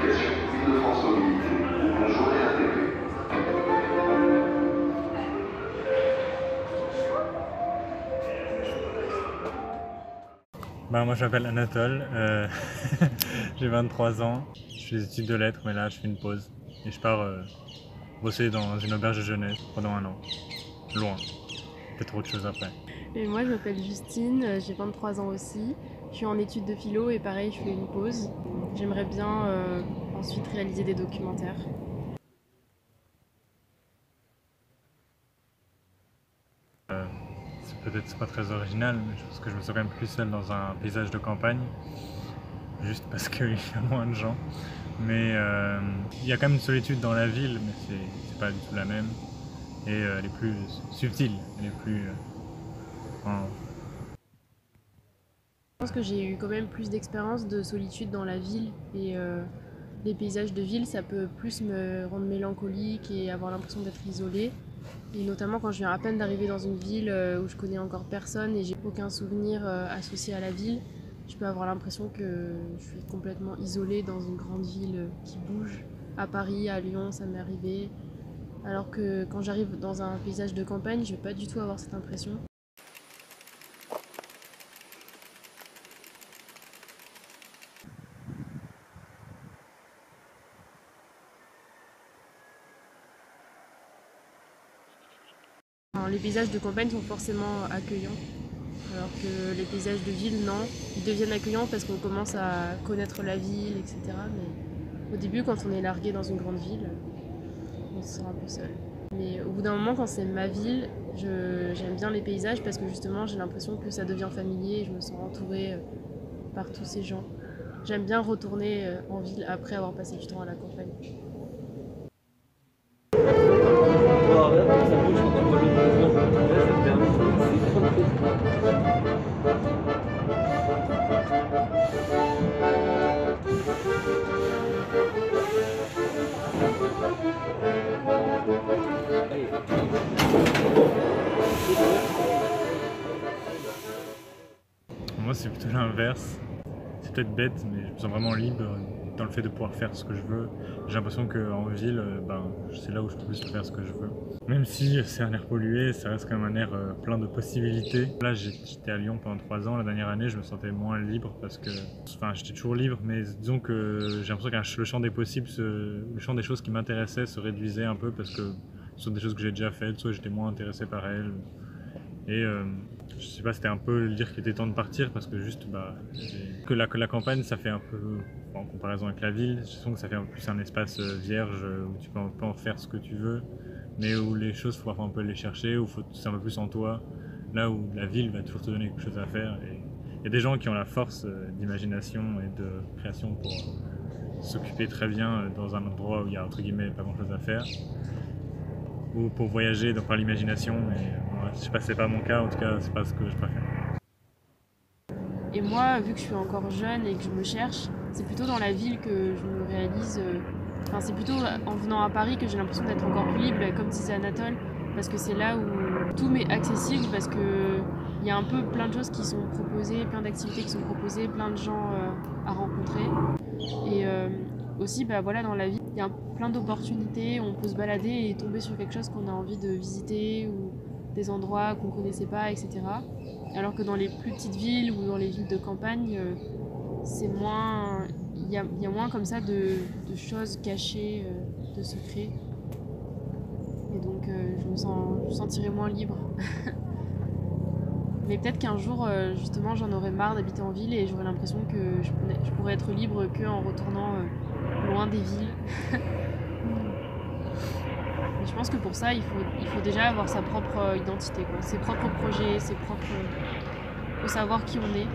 l'application Île-de-France Mobilité. Bonjour et RATP. Moi je m'appelle Anatole, j'ai 23 ans, je fais des études de lettres mais là je fais une pause et je pars bosser dans une auberge de jeunesse pendant 1 an, loin, peut-être autre chose après. Et moi je m'appelle Justine, j'ai 23 ans aussi, je suis en études de philo et pareil je fais une pause. J'aimerais bien ensuite réaliser des documentaires. C'est peut-être pas très original, mais je pense que je me sens quand même plus seul dans un paysage de campagne, juste parce qu'il y a moins de gens. Mais il y a quand même une solitude dans la ville, mais c'est pas du tout la même. Et elle est plus subtile, elle est plus... Je pense que j'ai eu quand même plus d'expérience de solitude dans la ville et les paysages de ville ça peut plus me rendre mélancolique et avoir l'impression d'être isolée. Et notamment quand je viens à peine d'arriver dans une ville où je connais encore personne et j'ai aucun souvenir associé à la ville, je peux avoir l'impression que je suis complètement isolée dans une grande ville qui bouge. À Paris, à Lyon, ça m'est arrivé. Alors que quand j'arrive dans un paysage de campagne, je vais pas du tout avoir cette impression. Les paysages de campagne sont forcément accueillants, alors que les paysages de ville, non. Ils deviennent accueillants parce qu'on commence à connaître la ville, etc. Mais au début, quand on est largué dans une grande ville, on se sent un peu seul. Mais au bout d'un moment, quand c'est ma ville, j'aime bien les paysages parce que justement, j'ai l'impression que ça devient familier et je me sens entourée par tous ces gens. J'aime bien retourner en ville après avoir passé du temps à la campagne. Moi c'est plutôt l'inverse, c'est peut-être bête mais je me sens vraiment libre dans le fait de pouvoir faire ce que je veux. J'ai l'impression qu'en ville, c'est là où je peux plus faire ce que je veux. Même si c'est un air pollué, ça reste quand même un air plein de possibilités. Là j'étais à Lyon pendant 3 ans, la dernière année je me sentais moins libre parce que... Enfin j'étais toujours libre mais disons que j'ai l'impression que le champ des possibles, le champ des choses qui m'intéressaient se réduisait un peu parce que ce sont des choses que j'ai déjà faites, soit j'étais moins intéressé par elles. Et je sais pas, c'était un peu dire qu'il était temps de partir parce que juste que la campagne ça fait un peu, en comparaison avec la ville, je sens que ça fait un peu plus un espace vierge où tu peux en faire ce que tu veux, mais où les choses faut parfois un peu les chercher, où c'est un peu plus en toi, là où la ville va toujours te donner quelque chose à faire. Et il y a des gens qui ont la force d'imagination et de création pour s'occuper très bien dans un endroit où il y a entre guillemets pas grand chose à faire, ou pour voyager par l'imagination, mais je sais pas, c'est pas mon cas, en tout cas c'est pas ce que je préfère. Et moi, vu que je suis encore jeune et que je me cherche, c'est plutôt dans la ville que je me réalise. Enfin, c'est plutôt en venant à Paris que j'ai l'impression d'être encore plus libre, comme disait Anatole, parce que c'est là où tout m'est accessible, parce que il y a un peu plein de choses qui sont proposées, plein d'activités qui sont proposées, plein de gens à rencontrer. Et aussi, voilà, dans la ville, il y a plein d'opportunités, on peut se balader et tomber sur quelque chose qu'on a envie de visiter ou des endroits qu'on connaissait pas, etc. Alors que dans les plus petites villes ou dans les villes de campagne, c'est moins, il y a moins comme ça de choses cachées, de secrets. Et donc je me sentirais moins libre. Mais peut-être qu'un jour, justement, j'en aurais marre d'habiter en ville et j'aurais l'impression que je pourrais être libre qu'en retournant loin des villes. Mais je pense que pour ça, il faut déjà avoir sa propre identité, quoi. Ses propres projets, faut savoir qui on est.